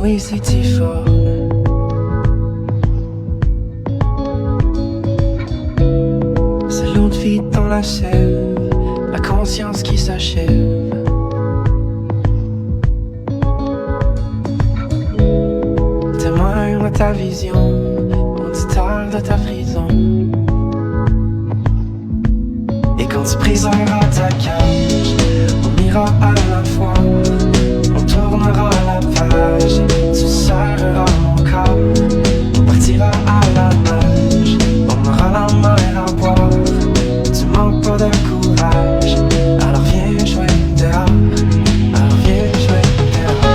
poésie difforme. C'est l'eau de vie dans la sève, la conscience qui s'achève. Témoin de ta vision, auditeur de ta prison. Et quand tu briseras ta cage, on ira à la fois, on tournera la page, tu serreras mon corps, on partira à la nage, on aura la mer à boire, tu manques pas de courage, alors viens jouer dehors, alors viens jouer dehors.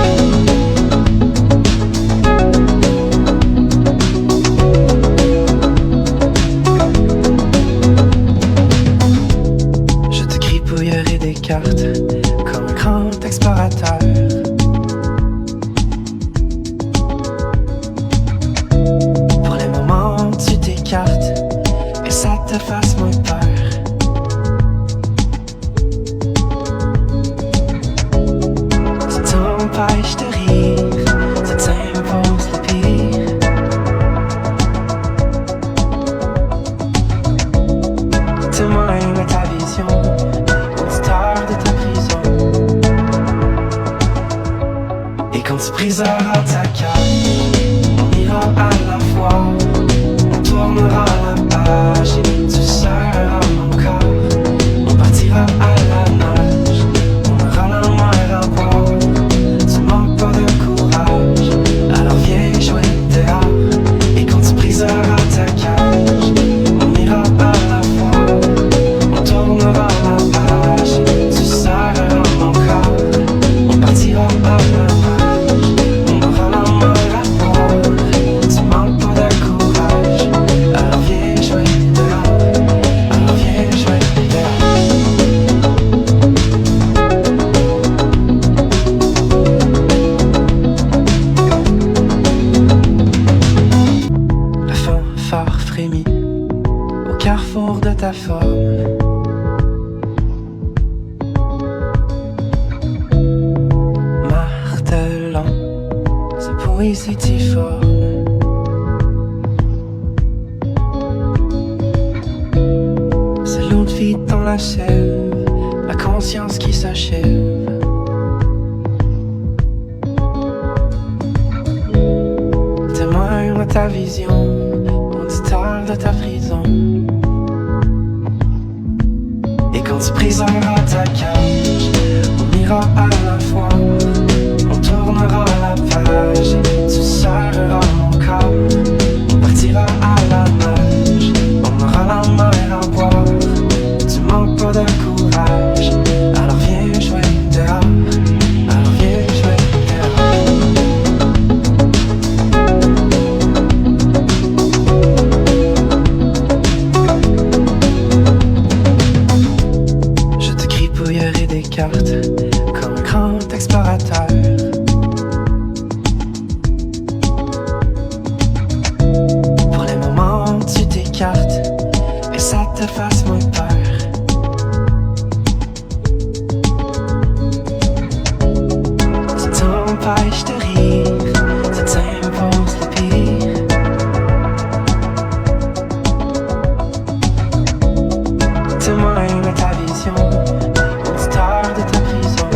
Je te gribouillerai des cartes comme un grand explorateur. Pour les moments où tu t'écartes et ça te fasse moins peur. Ça t'empêche de rire, ça t'impose le pire. Témoin de ta vision, auditeur de ta prison. Et quand tu briseras ta cage, on ira à la fois, on tournera la page, et tu serreras mon corps, on partira à la nage, on aura la mer à boire, tu manques pas de courage, alors viens jouer dehors. Et quand tu briseras ta cage, on ira à la fois, on tournera la page, et tu serreras mon corps, on partira à la nage, on aura la mer à boire, tu manques pas de courage, alors viens jouer dehors, alors viens jouer dehors. La fanfare frémit au carrefour de ta forme. Martelant sa poésie difforme. C'est l'eau de vie dans la sève, la conscience qui s'achève. Témoin de ta vision, auditeur de ta prison. Et quand tu briseras ta cage, on ira à la fois, on tournera la page, et tu serreras mon corps, on partira à la nage, on aura la mer à boire, tu manques pas de courage, alors viens jouer dehors, alors viens jouer dehors. Je te gribouillerai des cartes comme un grand explorateur. Pour les moments où tu t'écartes et ça te fasse moins peur. Ça t'empêche de rire, ça t'impose le pire. Témoin de ta vision, auditeur de ta prison.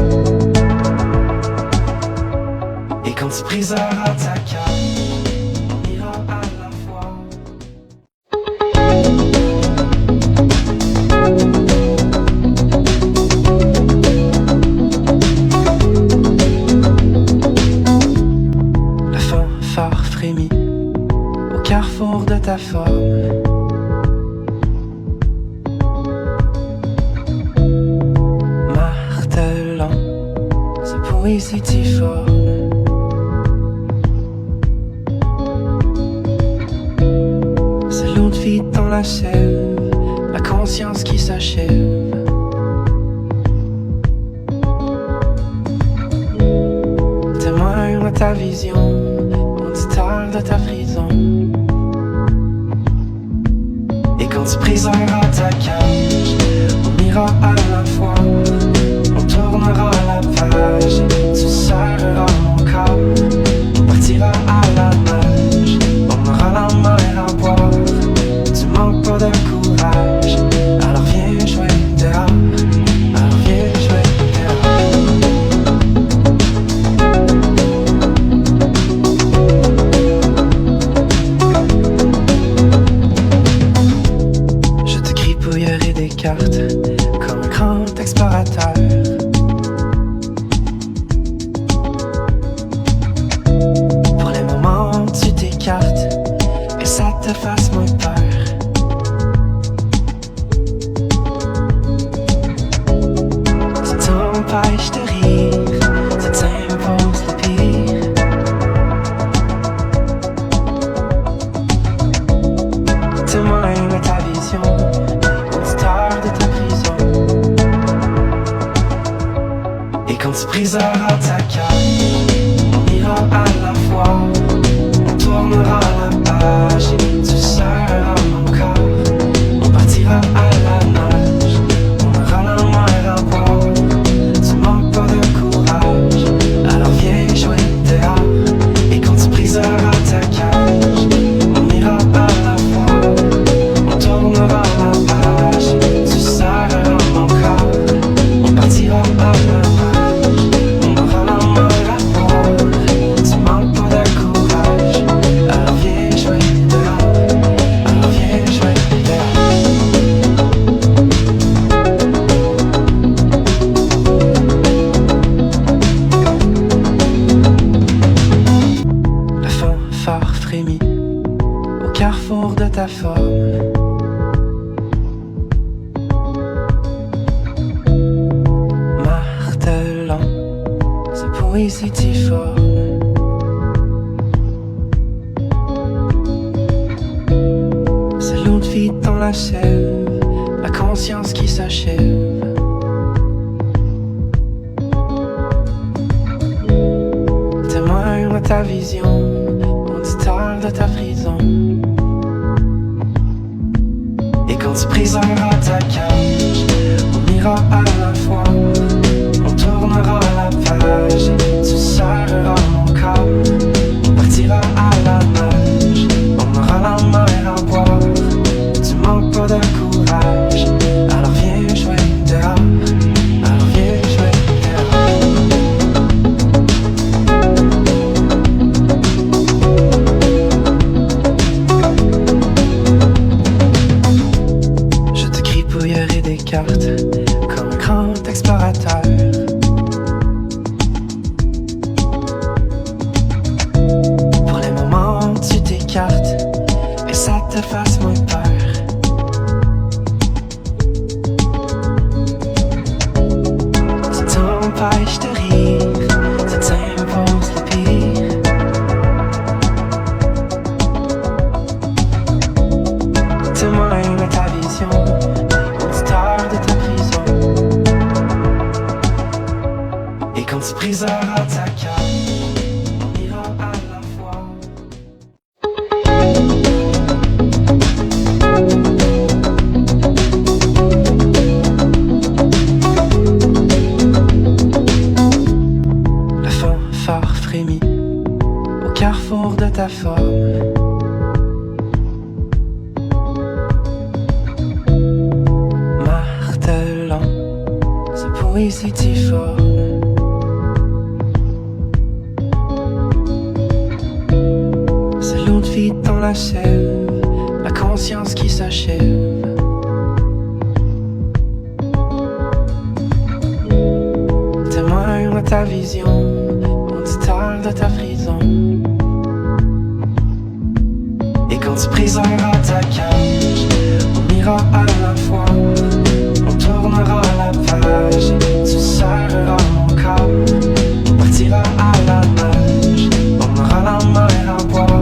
Et quand tu briseras ta cage, on ira à la fois. La fanfare frémit au carrefour de ta forme. Martelant sa poésie difforme. C'est l'eau de vie dans la sève, la conscience qui s'achève. Témoin de ta vision, auditeur de ta prison. Et quand tu briseras ta cage, on ira à la fois, on tournera la page, tu serreras mon corps, dépouillerer des cartes comme un grand explorateur. Pour les moments où tu t'écartes et ça te fasse moins peur. Ça t'empêche de rire, ça t'impose le pire. Témoigne à ta vision, auditeur de ta prison. Et quand tu briseras ta carte, on ira à la fois, on tournera la page et tu seras mon corps. On partira à la nage, on aura la mer à boire. Tu manques pas de courage, alors viens jouer dehors. Et quand tu briseras ta cage, on ira à la fois, on tournera la page et tu seras mon corps. On partira à la nage, on aura la mer à boire. Tu manques pas de courage, alors viens jouer dehors. Alors viens jouer dehors. La fanfare frémit au carrefour de ta forme. Martelant sa poésie difforme. C'est l'eau de vie dans la sève, la conscience qui s'achève. Témoin de ta vision, auditeur de ta prison. Et quand tu briseras ta cage, on ira à la fois, on tournera la page et tu seras mon corps. On partira à la nage, on aura la mer à boire. Tu manques pas de courage, alors viens jouer dehors. Alors viens jouer dehors. Je te gribouillerai des cartes comme un grand explorateur. Pour les moments où tu t'écartes et ça te fasse moins peur. Ça t'empêche de rire, ça t'impose le pire. Témoigne de ta vision, auditeur de ta prison. Et quand tu briseras ta cage, on ira à la fois. La fanfare frémit au carrefour de ta forme. Martelant sa poésie difforme. C'est l'eau de vie dans la sève, la conscience qui s'achève. Témoin de ta vision, auditeur de ta prison. Et quand tu briseras ta cage, on ira à la fois, on tournera la page et tu seras mon corps. On partira à la nage, on aura la mer à boire.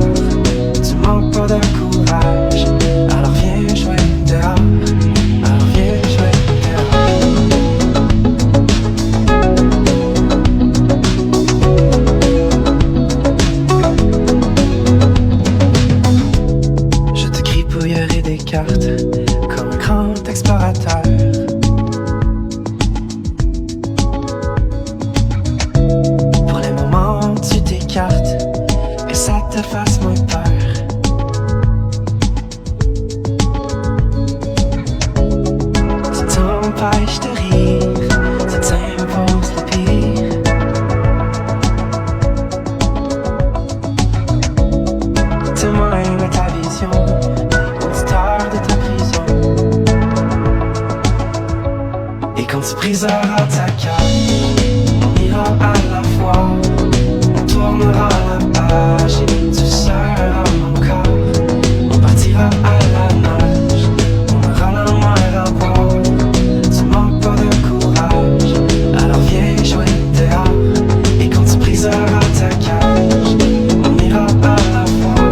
Tu manques pas de courage, alors viens jouer dehors. Alors viens jouer dehors. Je te gribouillerai des cartes comme un grand explorateur. Pour les moments où tu t'écartes et ça te fasse moins peur. Ça t'empêche de rire, ça t'impose le pire. Témoigne de ta vision, auditeur de ta prison. tu briseras ta cage, on ira à la fois, on tournera la page et tu seras mon corps. On partira à la nage, on aura la mer à boire. Tu manques pas de courage, alors viens jouer dehors. Et quand tu briseras ta cage, on ira à la fois,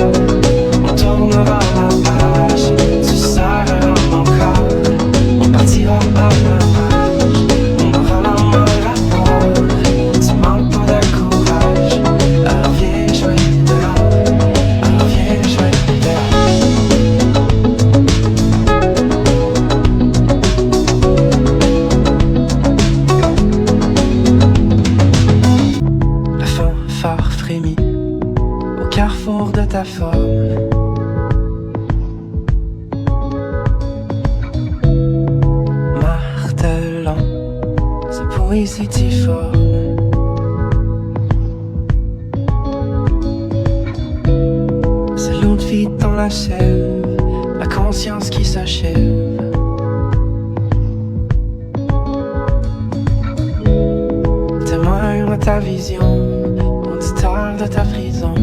on tournera la page et tu seras mon corps. On partira à la nage, on aura la mer à boire. Tu manques pas de courage, alors viens jouer dehors. Alors viens jouer dehors. La fanfare frémit au carrefour de ta forme. Martelant sa poésie difforme. C'est l'eau de vie dans la sève, la conscience qui s'achève. Témoin de ta vision, auditeur de ta prison.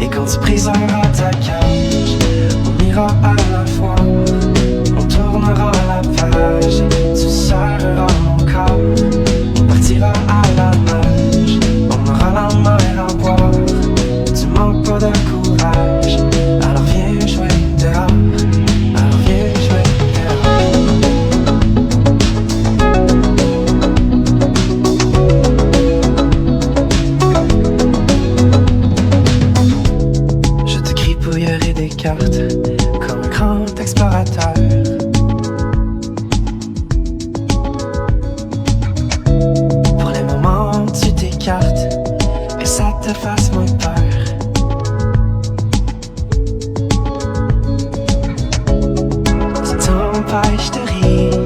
Et quand tu briseras ta cage, on ira à la fois, on tournera la page et tu seras mon corps. On partira à la nage, on aura la mer à boire. Tu manques pas de courage, alors viens jouer dehors. Alors viens jouer dehors. Je te gribouillerai des cartes comme un grand explorateur. Pour les moments où tu t'écartes et ça te fasse moins peur. Ça t'empêche de rire,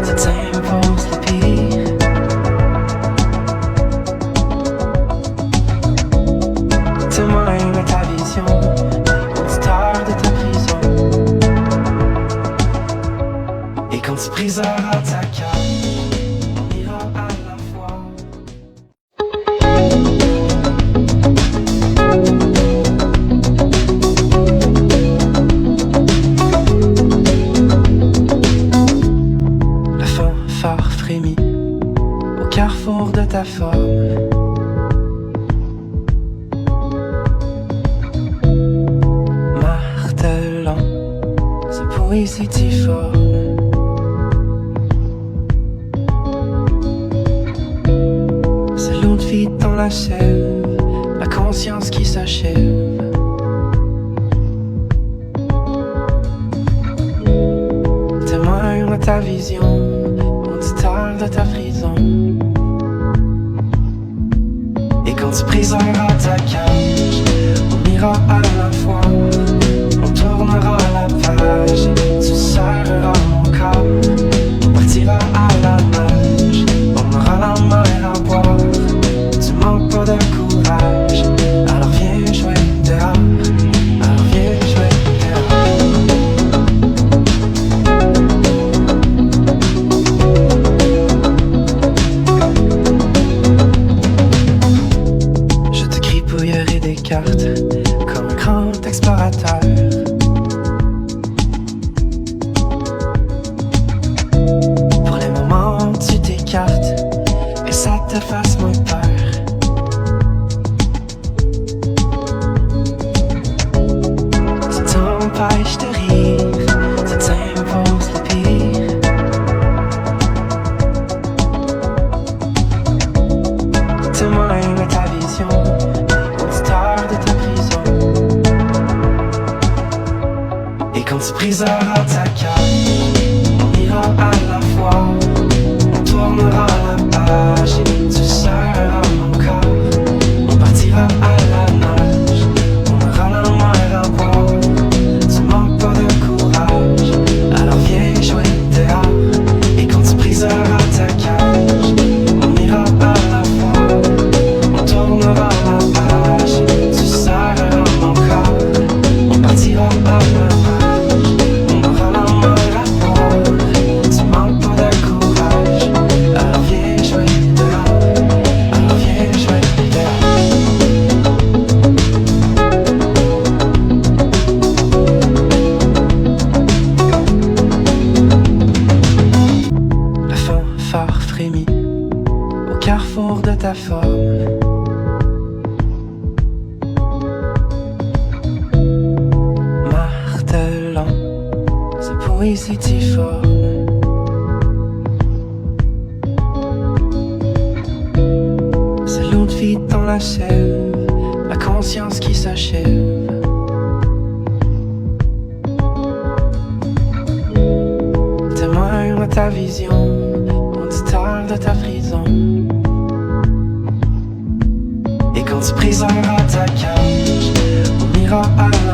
ça t'impose le pire. Témoin de ta vision, auditeur de ta prison. Et quand tu briseras ta cage, on ira à la fois. La fanfare frémit au carrefour de ta forme. Martelant sa poésie difforme. C'est l'eau de vie dans la sève, la conscience qui s'achève. Témoin de ta vision, auditeur de ta prison. Et quand tu briseras ta cage, on ira à la fois, on tournera la page et tu seras mon corps. On partira à la nage, on aura la mer à boire. Tu manques pas de courage, alors viens jouer dehors. Alors viens jouer dehors. Je te gribouillerai des cartes comme un grand explorateur. Pour les moments où tu t'écartes et ça te fasse moins peur. Ça t'empêche de rire, ça t'impose le pire. Témoin de ta vision, auditeur de ta prison. Et quand tu briseras ta cage, on ira à la fois, on tournera la page et tu seras mon corps. On partira à la nage, on aura la mer à boire. Tu manques pas de courage, alors viens jouer dehors. Et quand tu briseras ta cage, on ira à la fois, on tournera la page et tu seras mon corps. On partira à la nage, on aura la mer à boire. poésie difforme. C'est l'eau de vie dans la sève, la conscience qui s'achève. Témoin de ta vision, auditeur de ta prison. Et quand tu briseras ta cage, on ira à